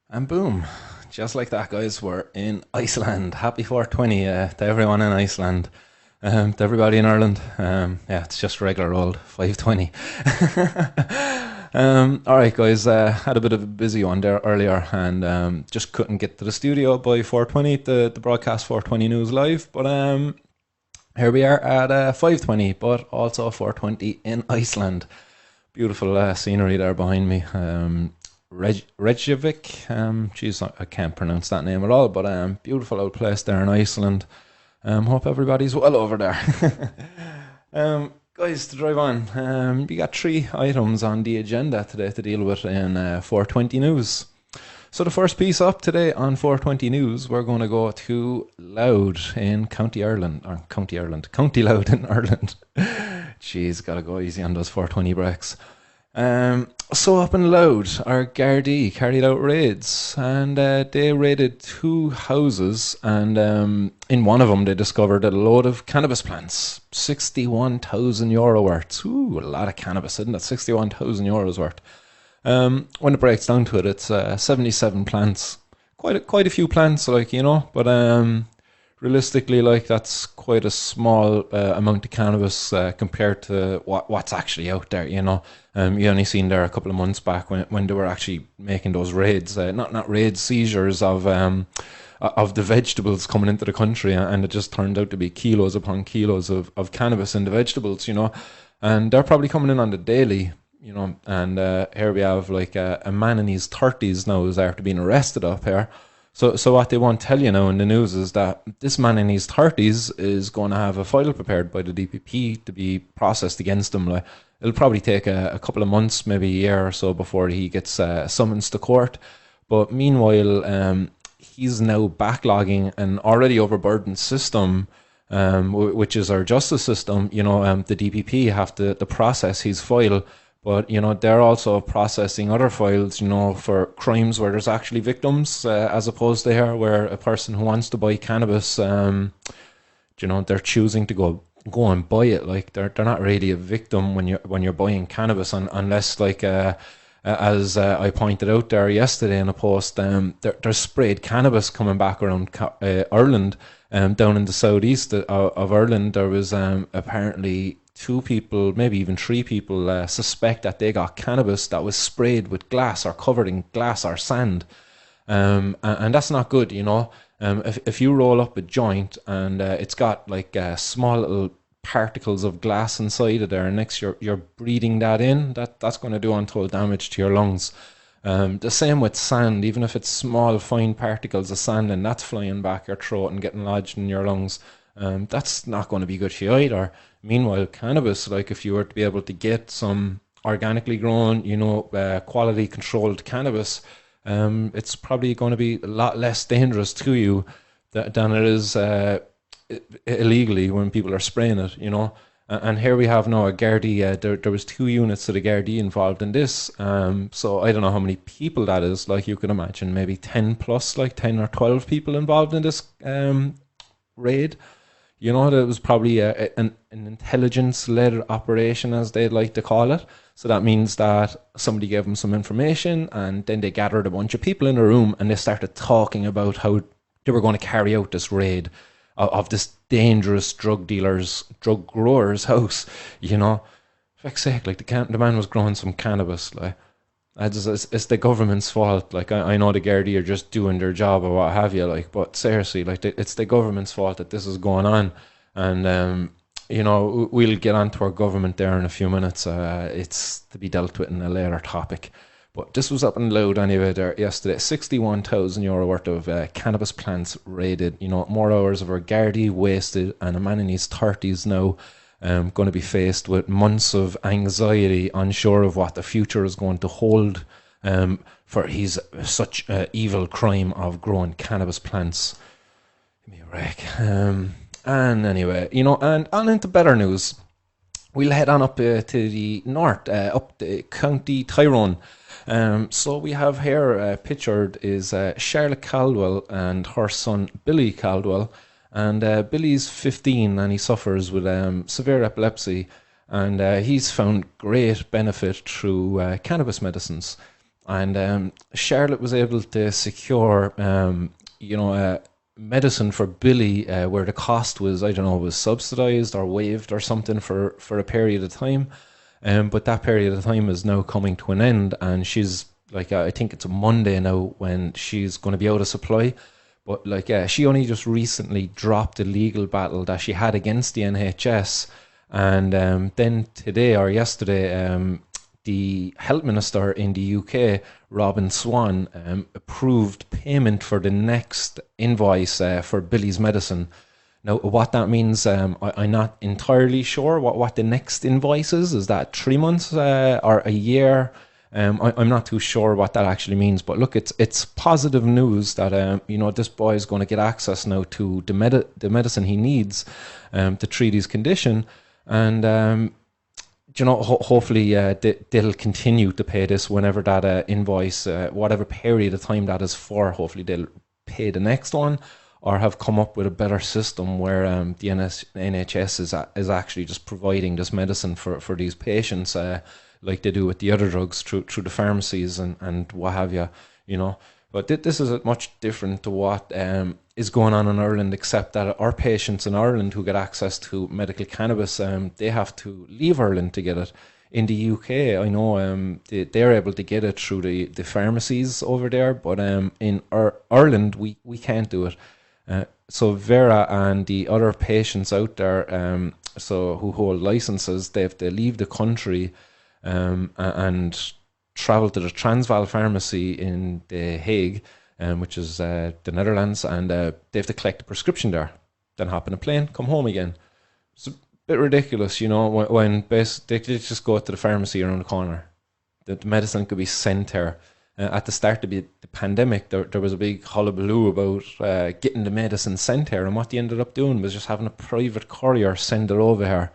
And boom, just like that, guys, we're in Iceland. Happy 420 to everyone in Iceland. To everybody in Ireland. Yeah, it's just regular old 520. All right, guys, had a bit of a busy one there earlier and just couldn't get to the studio by 420 to broadcast 420 News Live. But here we are at 520, but also 420 in Iceland. Beautiful scenery there behind me. Reykjavik. Geez, I can't pronounce that name at all, but beautiful old place there in Iceland. Hope everybody's well over there. Guys, to drive on, we got three items on the agenda today to deal with in 420 News. So the first piece up today on 420 News, we're going to go to Louth in County Louth in Ireland. Jeez, gotta go easy on those 420 breaks. So up in Louth, our Gardai carried out raids, and they raided two houses, and in one of them they discovered a load of cannabis plants, 61,000 euro worth. Ooh, a lot of cannabis, isn't it? 61,000 euros worth. When it breaks down to it, it's 77 plants. Quite a few plants, like, but realistically, like, that's quite a small amount of cannabis compared to what's actually out there. You only seen there a couple of months back when they were actually making those raids, not raids, seizures of the vegetables coming into the country, and it just turned out to be kilos upon kilos of cannabis in the vegetables, and they're probably coming in on the daily. And here we have like a man in his 30s now is after being arrested up here. So what they won't tell you now in the news is that this man in his 30s is going to have a file prepared by the DPP to be processed against him. Like, it'll probably take a couple of months, maybe a year or so before he gets summoned to court. But meanwhile, he's now backlogging an already overburdened system, which is our justice system. The DPP have to process his file, but they're also processing other files, for crimes where there's actually victims, as opposed to here where a person who wants to buy cannabis, they're choosing to go and buy it. Like, they're not really a victim when you're buying cannabis, unless, like, as I pointed out there yesterday in a post, there's sprayed cannabis coming back around Ireland. Down in the southeast of Ireland, there was apparently two people, maybe even three people, suspect that they got cannabis that was sprayed with glass or covered in glass or sand. And that's not good. If you roll up a joint and it's got like small little particles of glass inside of there, and next you're breathing that in, that's going to do untold damage to your lungs. The same with sand, even if it's small, fine particles of sand and that's flying back your throat and getting lodged in your lungs, that's not going to be good for you either. Meanwhile, cannabis, like, if you were to be able to get some organically grown, quality controlled cannabis, it's probably going to be a lot less dangerous to you than it is illegally when people are spraying it. And here we have now a Gardaí. There was two units of the Gardaí involved in this. So I don't know how many people that is. Like, you can imagine maybe 10 plus, like 10 or 12 people involved in this raid. That was probably an intelligence-led operation, as they'd like to call it. So that means that somebody gave them some information, and then they gathered a bunch of people in a room, and they started talking about how they were going to carry out this raid of this dangerous drug growers' house. For fuck's sake, like, the man was growing some cannabis, like. It's the government's fault. Like, I know the Gardaí are just doing their job or what have you, like, but seriously, like, it's the government's fault that this is going on. And we'll get on to our government there in a few minutes. It's to be dealt with in a later topic. But this was up in Louth anyway there yesterday. 61,000 euro worth of cannabis plants raided. More hours of our Gardaí wasted, and a man in his 30s now going to be faced with months of anxiety, unsure of what the future is going to hold, for his such evil crime of growing cannabis plants. Give me a break. And anyway, and on into better news. We'll head on up to the north, up to County Tyrone. So we have here pictured is Charlotte Caldwell and her son Billy Caldwell. And Billy's 15 and he suffers with severe epilepsy, and he's found great benefit through cannabis medicines. and Charlotte was able to secure, medicine for Billy, where the cost was, I don't know, was subsidized or waived or something for a period of time. But that period of time is now coming to an end, and she's like, I think it's a Monday now when she's going to be out of supply. But like, she only just recently dropped a legal battle that she had against the NHS, and then today or yesterday, the health minister in the UK, Robin Swan, approved payment for the next invoice for Billy's medicine. Now, what that means, I'm not entirely sure what the next invoice is. Is that 3 months or a year? I'm not too sure what that actually means. But look, it's positive news that this boy is going to get access now to the medicine he needs to treat his condition, and hopefully they'll continue to pay this whenever that invoice, whatever period of time that is for. Hopefully they'll pay the next one, or have come up with a better system where the NHS is actually just providing this medicine for these patients, like they do with the other drugs through the pharmacies and what have you, But this is much different to what is going on in Ireland, except that our patients in Ireland who get access to medical cannabis, they have to leave Ireland to get it. In the UK, I know they're able to get it through the pharmacies over there, but in Ireland, we can't do it. So Vera and the other patients out there, who hold licenses, they have to leave the country and travel to the Transvaal pharmacy in The Hague, which is the Netherlands, and they have to collect a prescription there, then hop on a plane, come home again. It's a bit ridiculous, when they just go to the pharmacy around the corner. The medicine could be sent there. At the start of the pandemic, there was a big hullabaloo about getting the medicine sent here, and what they ended up doing was just having a private courier send it over here.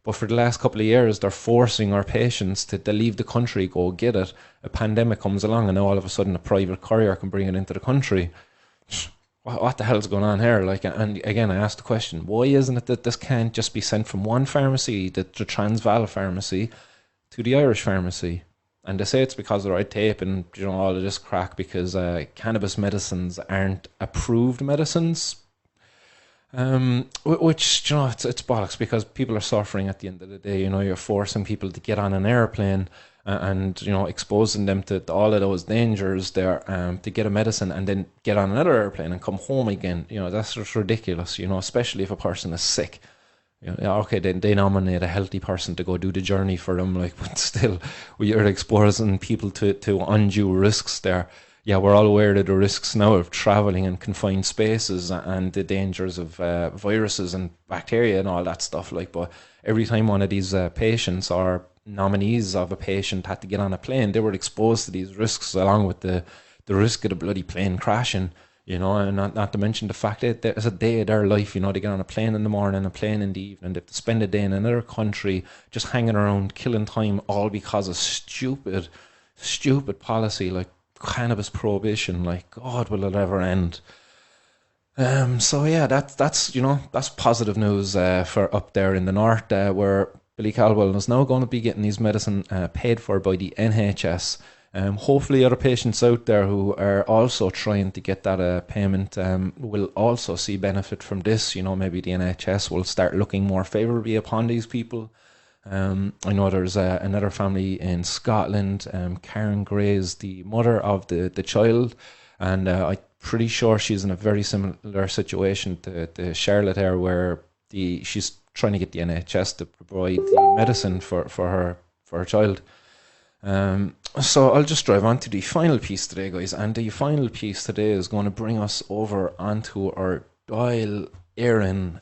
But for the last couple of years, they're forcing our patients to leave the country, go get it. A pandemic comes along, and now all of a sudden a private courier can bring it into the country. What the hell's going on here? And again, I asked the question, why isn't it that this can't just be sent from one pharmacy, the Transvaal pharmacy, to the Irish pharmacy? And they say it's because of the red tape and all of this crack, because cannabis medicines aren't approved medicines. Which it's bollocks, because people are suffering at the end of the day. You're forcing people to get on an airplane and exposing them to all of those dangers there, to get a medicine and then get on another airplane and come home again. That's just ridiculous. Especially if a person is sick. Okay, they nominate a healthy person to go do the journey for them, but still, we are exposing people to undue risks there. Yeah, we're all aware of the risks now of traveling in confined spaces and the dangers of viruses and bacteria and all that stuff. But every time one of these patients or nominees of a patient had to get on a plane, they were exposed to these risks, along with the risk of the bloody plane crashing. And not to mention the fact that there's a day of their life, they get on a plane in the morning, a plane in the evening, they have to spend a day in another country just hanging around, killing time, all because of stupid policy like cannabis prohibition. God, will it ever end? So yeah, that's positive news for up there in the north, where Billy Caldwell is now going to be getting his medicine paid for by the NHS. Hopefully other patients out there who are also trying to get that payment will also see benefit from this. Maybe the NHS will start looking more favourably upon these people. I know there's another family in Scotland, Karen Gray is the mother of the child, and I'm pretty sure she's in a very similar situation to Charlotte here, where she's trying to get the NHS to provide the medicine for her child. So I'll just drive on to the final piece today, guys, and the final piece today is going to bring us over onto our Dail Éireann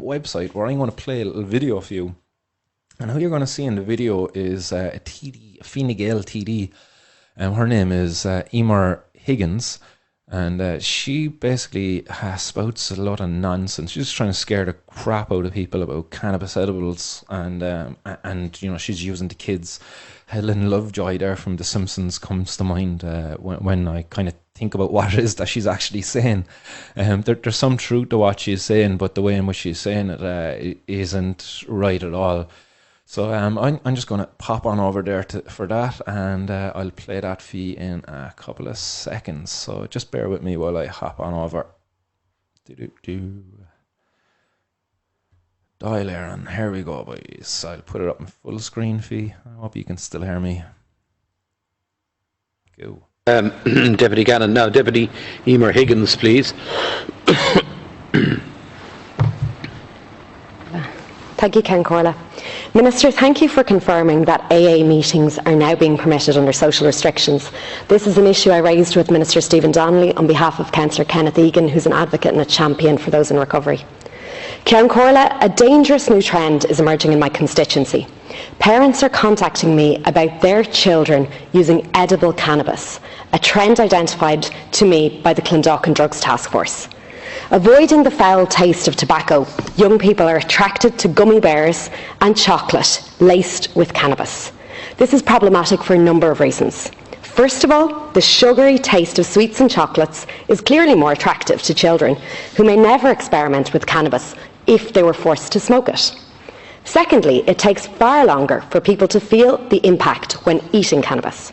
website, where I'm going to play a little video for you. And who you're going to see in the video is a TD, a Fine Gael TD. Her name is Emer Higgins, and she basically spouts a lot of nonsense. She's just trying to scare the crap out of people about cannabis edibles, and she's using the kids. Helen Lovejoy there from The Simpsons comes to mind when I kind of think about what it is that she's actually saying. There's some truth to what she's saying, but the way in which she's saying it isn't right at all. So I'm just going to pop on over there for that, and I'll play that for you in a couple of seconds. So just bear with me while I hop on over. Dail there, and here we go, boys. I'll put it up in full screen for you. I hope you can still hear me. Go. Deputy Gannon. Now, Deputy Emer Higgins, please. Thank you, Ken Corla. Minister, thank you for confirming that AA meetings are now being permitted under social restrictions. This is an issue I raised with Minister Stephen Donnelly on behalf of Councillor Kenneth Egan, who's an advocate and a champion for those in recovery. Ken Corla, a dangerous new trend is emerging in my constituency. Parents are contacting me about their children using edible cannabis, a trend identified to me by the Clondalkin Drugs Task Force. Avoiding the foul taste of tobacco, young people are attracted to gummy bears and chocolate laced with cannabis. This is problematic for a number of reasons. First of all, the sugary taste of sweets and chocolates is clearly more attractive to children who may never experiment with cannabis if they were forced to smoke it. Secondly, it takes far longer for people to feel the impact when eating cannabis.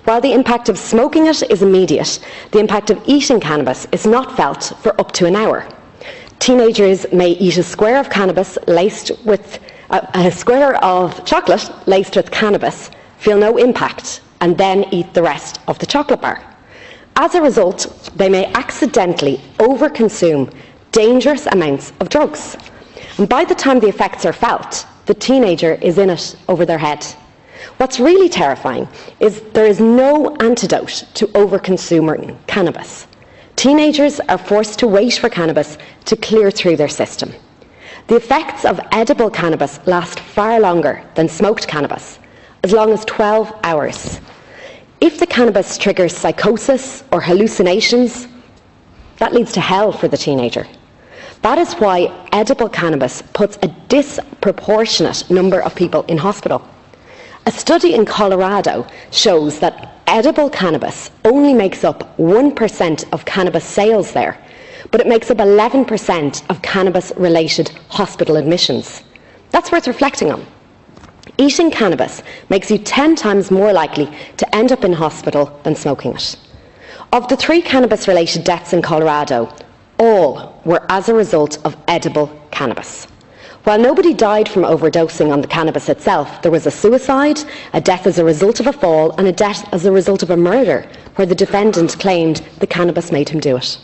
While the impact of smoking it is immediate, the impact of eating cannabis is not felt for up to an hour. Teenagers may eat a square of cannabis laced with a square of chocolate laced with cannabis, feel no impact, and then eat the rest of the chocolate bar. As a result, they may accidentally overconsume dangerous amounts of drugs. And by the time the effects are felt, the teenager is in it over their head. What's really terrifying is there is no antidote to overconsuming cannabis. Teenagers are forced to wait for cannabis to clear through their system. The effects of edible cannabis last far longer than smoked cannabis, as long as 12 hours. If the cannabis triggers psychosis or hallucinations, that leads to hell for the teenager. That is why edible cannabis puts a disproportionate number of people in hospital. A study in Colorado shows that edible cannabis only makes up 1% of cannabis sales there, but it makes up 11% of cannabis-related hospital admissions. That's worth reflecting on. Eating cannabis makes you 10 times more likely to end up in hospital than smoking it. Of the 3 cannabis-related deaths in Colorado, all were as a result of edible cannabis. While nobody died from overdosing on the cannabis itself, there was a suicide, a death as a result of a fall, and a death as a result of a murder, where the defendant claimed the cannabis made him do it.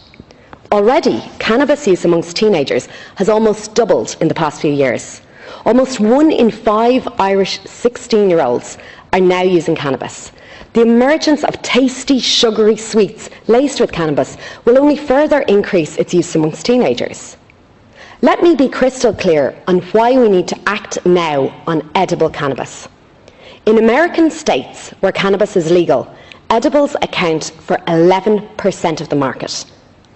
Already, cannabis use amongst teenagers has almost doubled in the past few years. Almost 1 in 5 Irish 16-year-olds are now using cannabis. The emergence of tasty, sugary sweets laced with cannabis will only further increase its use amongst teenagers. Let me be crystal clear on why we need to act now on edible cannabis. In American states where cannabis is legal, edibles account for 11% of the market.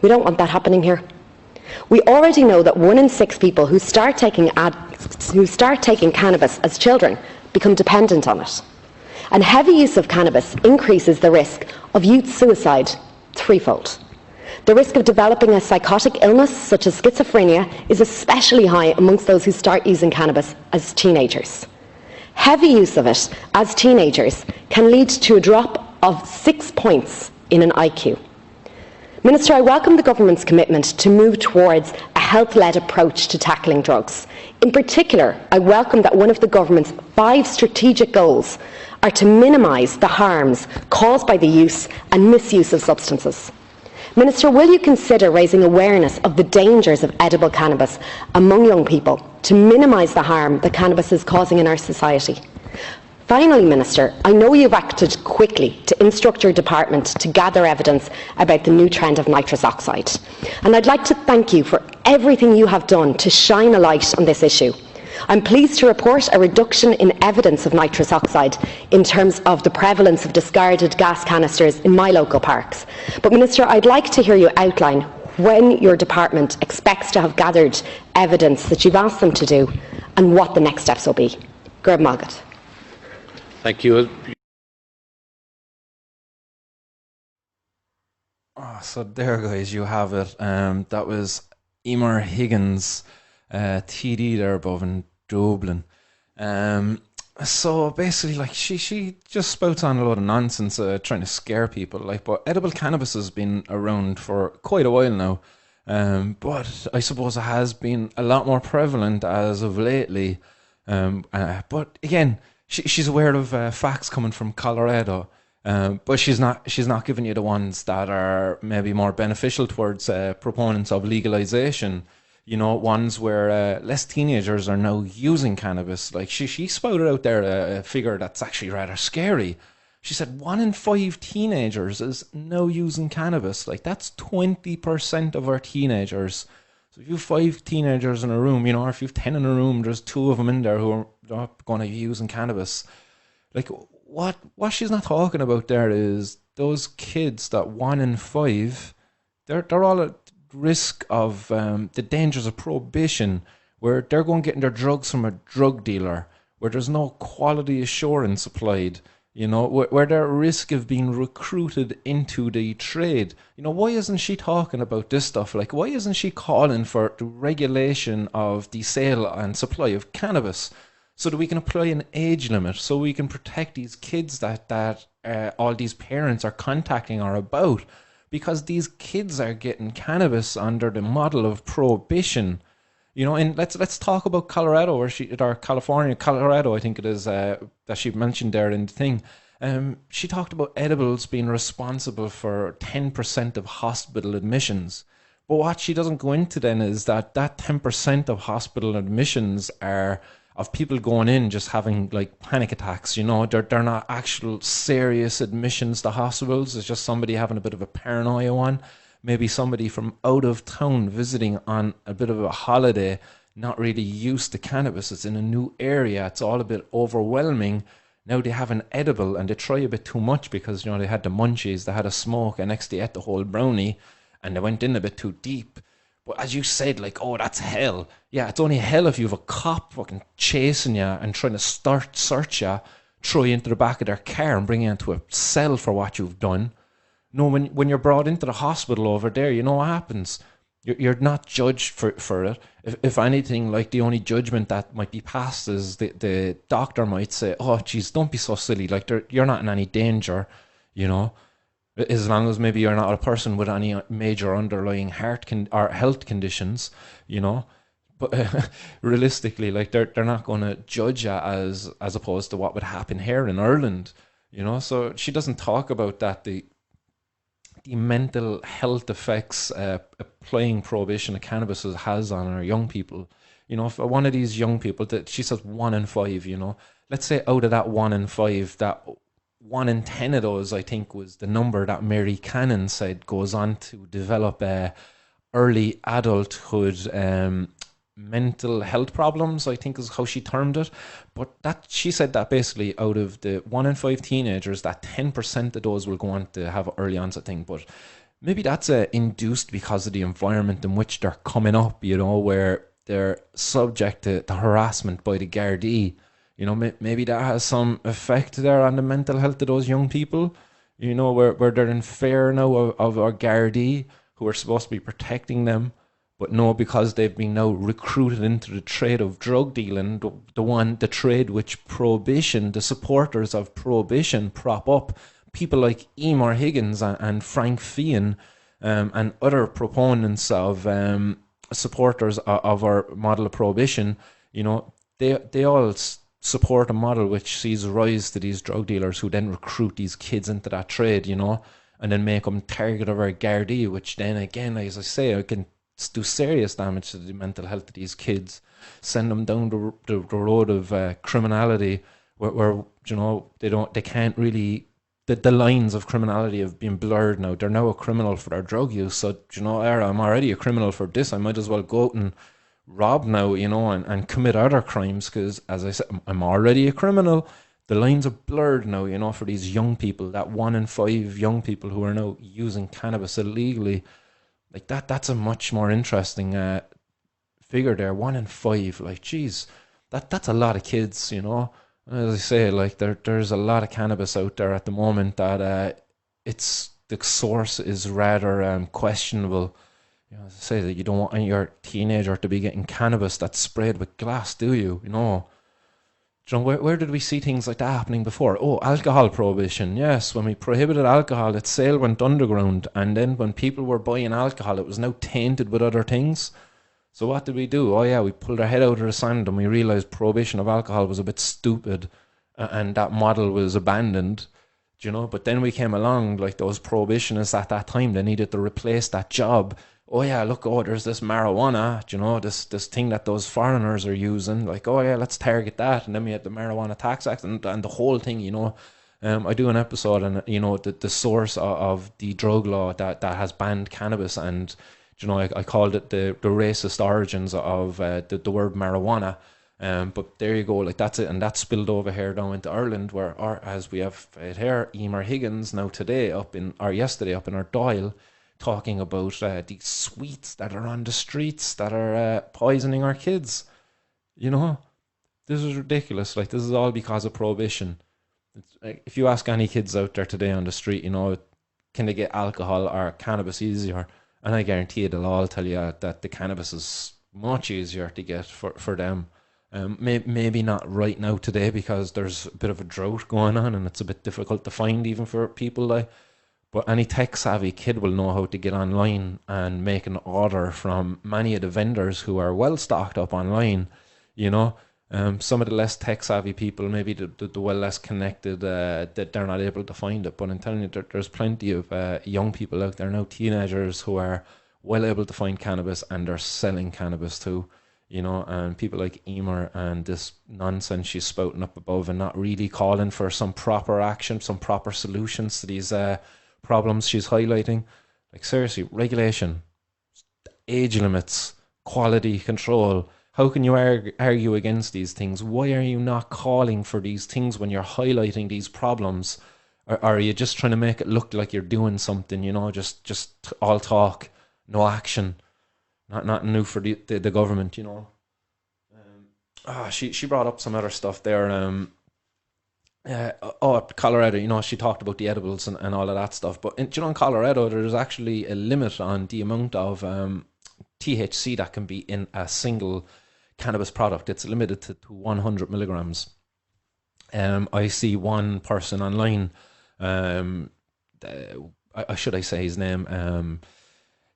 We don't want that happening here. We already know that 1 in 6 people who start taking cannabis as children become dependent on it. And heavy use of cannabis increases the risk of youth suicide threefold. The risk of developing a psychotic illness such as schizophrenia is especially high amongst those who start using cannabis as teenagers. Heavy use of it as teenagers can lead to a drop of 6 points in an IQ. Minister, I welcome the government's commitment to move towards a health-led approach to tackling drugs. In particular, I welcome that one of the government's 5 strategic goals are to minimise the harms caused by the use and misuse of substances. Minister, will you consider raising awareness of the dangers of edible cannabis among young people to minimise the harm that cannabis is causing in our society? Finally, Minister, I know you've acted quickly to instruct your department to gather evidence about the new trend of nitrous oxide. And I'd like to thank you for everything you have done to shine a light on this issue. I'm pleased to report a reduction in evidence of nitrous oxide in terms of the prevalence of discarded gas canisters in my local parks. But Minister, I'd like to hear you outline when your department expects to have gathered evidence that you've asked them to do and what the next steps will be. Gurb Malgat. Thank you. Oh, so there, guys, you have it. That was Emer Higgins TD there above in Dublin. So basically, like she just spouts on a lot of nonsense, trying to scare people. Like, but edible cannabis has been around for quite a while now. But I suppose it has been a lot more prevalent as of lately. But again, she's aware of facts coming from Colorado. But she's not giving you the ones that are maybe more beneficial towards proponents of legalization. Ones where less teenagers are now using cannabis. Like she spouted out there a figure that's actually rather scary. She said 1 in 5 teenagers is now using cannabis. Like that's 20% of our teenagers. So if you have 5 teenagers in a room, or if you have 10 in a room, there's 2 of them in there who are not going to be using cannabis. Like what she's not talking about there is those kids that 1 in 5, they're all at risk of the dangers of prohibition, where they're going getting their drugs from a drug dealer, where there's no quality assurance applied. Where they're at risk of being recruited into the trade. Why isn't she talking about this stuff? Like, why isn't she calling for the regulation of the sale and supply of cannabis, so that we can apply an age limit, so we can protect these kids that all these parents are contacting her about, because these kids are getting cannabis under the model of prohibition. And let's talk about Colorado, or California, Colorado, I think it is, that she mentioned there in the thing. She talked about edibles being responsible for 10% of hospital admissions. But what she doesn't go into then is that 10% of hospital admissions are of people going in just having like panic attacks. They're not actual serious admissions to hospitals. It's just somebody having a bit of a paranoia one. Maybe somebody from out of town visiting on a bit of a holiday, not really used to cannabis. It's in a new area. It's all a bit overwhelming. Now they have an edible and they try a bit too much because, they had the munchies, they had a smoke, and next they ate the whole brownie and they went in a bit too deep. But as you said, like, oh, that's hell. Yeah, it's only hell if you have a cop fucking chasing you and trying to search you, throw you into the back of their car and bring you into a cell for what you've done. No, when you're brought into the hospital over there, you know what happens? You're not judged for it. If anything, like, the only judgment that might be passed is the doctor might say, oh, geez, don't be so silly. Like, you're not in any danger, as long as maybe you're not a person with any major underlying or health conditions, But realistically, like, they're not going to judge you as opposed to what would happen here in Ireland, So she doesn't talk about that, the mental health effects applying prohibition of cannabis has on our young people. If one of these young people, that she says 1 in 5, let's say out of that 1 in 5, that 1 in 10 of those, I think, was the number that Mary Cannon said goes on to develop early adulthood mental health problems, I think is how she termed it. But that she said that basically out of the 1 in 5 teenagers, that 10% of those will go on to have an early onset thing. But maybe that's induced because of the environment in which they're coming up, where they're subject to harassment by the Gardai. Maybe that has some effect there on the mental health of those young people, where they're in fear now of our Gardai, who are supposed to be protecting them. But no, because they've been now recruited into the trade of drug dealing, the trade which prohibition, the supporters of prohibition prop up, people like Emer Higgins and Frank Fian, and other proponents of supporters of our model of prohibition. They all support a model which sees rise to these drug dealers who then recruit these kids into that trade, and then make them target of our Gardaí, which then again, as I say, I can do serious damage to the mental health of these kids, send them down the road of criminality, where they can't really. The lines of criminality have been blurred now. They're now a criminal for their drug use. So I'm already a criminal for this. I might as well go out and rob now, and commit other crimes, because, as I said, I'm already a criminal. The lines are blurred now, for these young people, that 1 in 5 young people who are now using cannabis illegally. Like that's a much more interesting figure there. 1 in 5, like, geez, that's a lot of kids, As I say, like, there's a lot of cannabis out there at the moment that it's the source is rather questionable. As I say, that you don't want your teenager to be getting cannabis that's sprayed with glass, do you? You know, where did we see things like that happening before? Oh, alcohol prohibition. Yes, when we prohibited alcohol, its sale went underground. And then when people were buying alcohol, it was now tainted with other things. So what did we do? Oh yeah, we pulled our head out of the sand and we realised prohibition of alcohol was a bit stupid, and that model was abandoned. You know, but then we came along, like those prohibitionists at that time, they needed to replace that job. Oh yeah, look, oh, there's this marijuana, you know, this thing that those foreigners are using. Like, oh yeah, let's target that. And then we had the Marijuana Tax Act and the whole thing, you know. I do an episode on, you know, the source of the drug law that has banned cannabis, and you know, I called it the racist origins of the word marijuana. But there you go, like that's it, and that spilled over here down into Ireland, where as we have it here, Emer Higgins now today yesterday up in our Dail, talking about these sweets that are on the streets that are poisoning our kids. You know, this is ridiculous. Like, this is all because of prohibition. It's, like, if you ask any kids out there today on the street, you know, can they get alcohol or cannabis easier? And I guarantee you they'll all tell you that the cannabis is much easier to get for them. Maybe not right now today because there's a bit of a drought going on and it's a bit difficult to find even for people like. But any tech savvy kid will know how to get online and make an order from many of the vendors who are well stocked up online. You know, some of the less tech savvy people, maybe the well less connected, that they're not able to find it. But I'm telling you, there's plenty of young people out there now, teenagers who are well able to find cannabis and they're selling cannabis too. You know, and people like Emer and this nonsense she's spouting up above and not really calling for some proper action, some proper solutions to these problems she's highlighting. Like, seriously, regulation, age limits, quality control. How can you argue against these things? Why are you not calling for these things when you're highlighting these problems? Or are you just trying to make it look like you're doing something, you know, just all talk, no action? Not new for the government, you know. She brought up some other stuff there. Colorado, you know, she talked about the edibles and all of that stuff. But you know, in Colorado, there's actually a limit on the amount of THC that can be in a single cannabis product. It's limited to 100 milligrams. I see one person online. Should I say his name?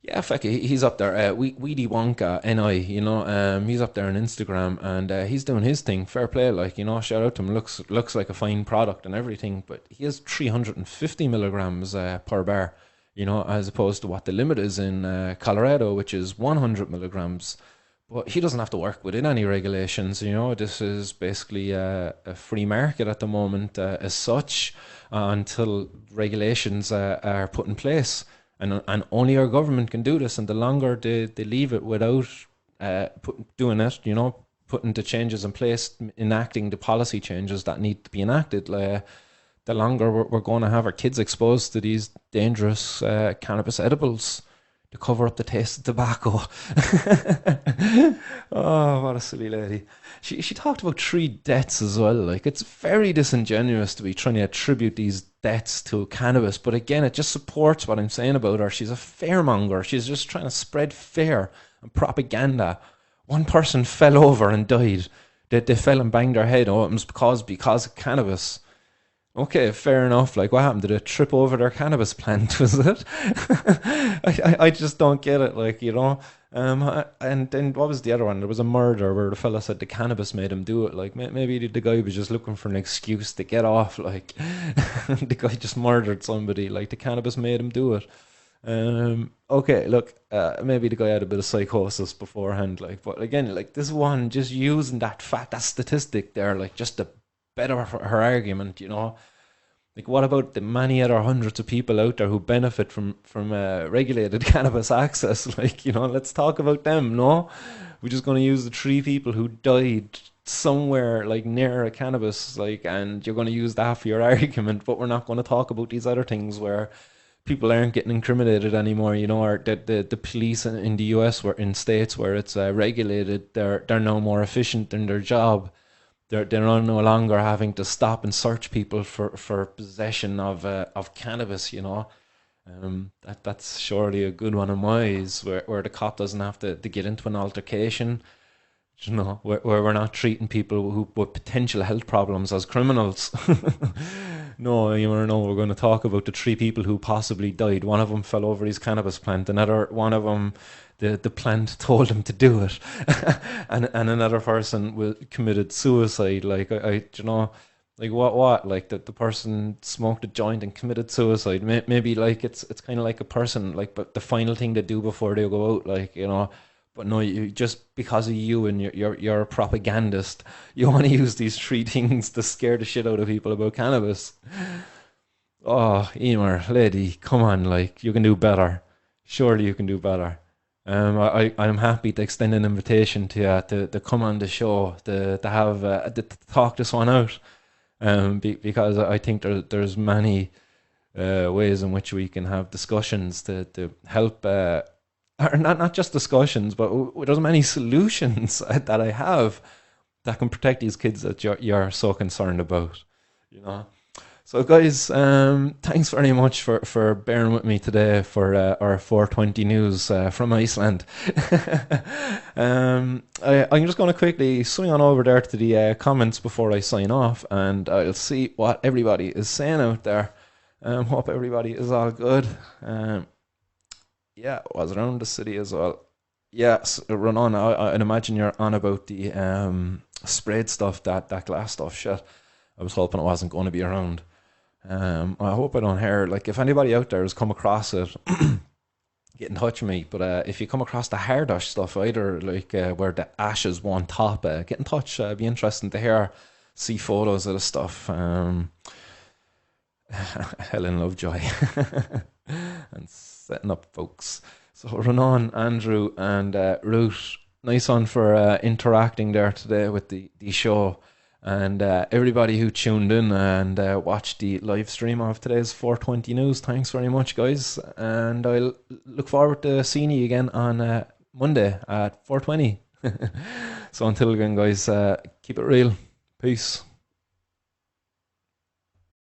Yeah, fuck it, he's up there. Weedy Wonka NI, you know, he's up there on Instagram and he's doing his thing. Fair play, like, you know, shout out to him. Looks like a fine product and everything, but he has 350 milligrams per bar, you know, as opposed to what the limit is in Colorado, which is 100 milligrams. But he doesn't have to work within any regulations, you know. This is basically a free market at the moment, as such, until regulations are put in place. And only our government can do this, and the longer they leave it without doing it, you know, putting the changes in place, enacting the policy changes that need to be enacted, the longer we're going to have our kids exposed to these dangerous cannabis edibles to cover up the taste of tobacco. Oh, what a silly lady. She talked about 3 deaths as well. Like, it's very disingenuous to be trying to attribute these deaths to cannabis, but again, it just supports what I'm saying about her. She's a fearmonger. She's just trying to spread fear and propaganda. One person fell over and died. They fell and banged their head. Oh, it was because of cannabis. Okay, fair enough. Like, what happened? Did it trip over their cannabis plant? Was it? I just don't get it. Like, you know. And then what was the other one? There was a murder where the fella said the cannabis made him do it. Like, maybe the guy was just looking for an excuse to get off. Like, the guy just murdered somebody. Like, the cannabis made him do it. Okay, look, maybe the guy had a bit of psychosis beforehand. Like, but again, like, this one just using that statistic there, like, just to better her argument, you know. Like, what about the many other hundreds of people out there who benefit from regulated cannabis access? Like, you know, let's talk about them, no? We're just going to use the 3 people who died somewhere, like, near a cannabis, like, and you're going to use that for your argument, but we're not going to talk about these other things where people aren't getting incriminated anymore, you know, or the police in the US, where in states where it's regulated, they're no more efficient in their job. They're no longer having to stop and search people for possession of cannabis, you know. That's surely a good one of my eyes, where the cop doesn't have to get into an altercation. You know, where we're not treating people who with potential health problems as criminals. No, we're going to talk about the three people who possibly died. One of them fell over his cannabis plant. Another one of them, the plant told him to do it, and another person committed suicide. Like like what? Like the person smoked a joint and committed suicide. Maybe like it's kind of like a person like, but the final thing they do before they go out, like But no, you just because of you and you're a propagandist, you want to use these three things to scare the shit out of people about cannabis. Oh, Emer, lady, come on, like you can do better. Surely you can do better. I'm happy to extend an invitation to you to come on the show to have to talk this one out. Because I think there's many ways in which we can have discussions to help. Or not just discussions, but there's many solutions that I have that can protect these kids that you're so concerned about. You know. So guys, thanks very much for bearing with me today for our 420 news from Iceland. I'm just going to quickly swing on over there to the comments before I sign off, and I'll see what everybody is saying out there. Hope everybody is all good. Yeah, was around the city as well. Yes, run on. I'd imagine you're on about the sprayed stuff, that glass stuff. Shit, I was hoping it wasn't going to be around. I hope I don't hear. Like, if anybody out there has come across it, get in touch with me. But if you come across the Hardash stuff, either like where the ashes one top, get in touch. It'd be interesting to see photos of the stuff. Helen Lovejoy and setting up folks. So run on, Andrew and Ruth. Nice one for interacting there today with the show. And everybody who tuned in and watched the live stream of today's 420 news, thanks very much, guys. And I'll look forward to seeing you again on Monday at 420. So until then, guys, keep it real. Peace.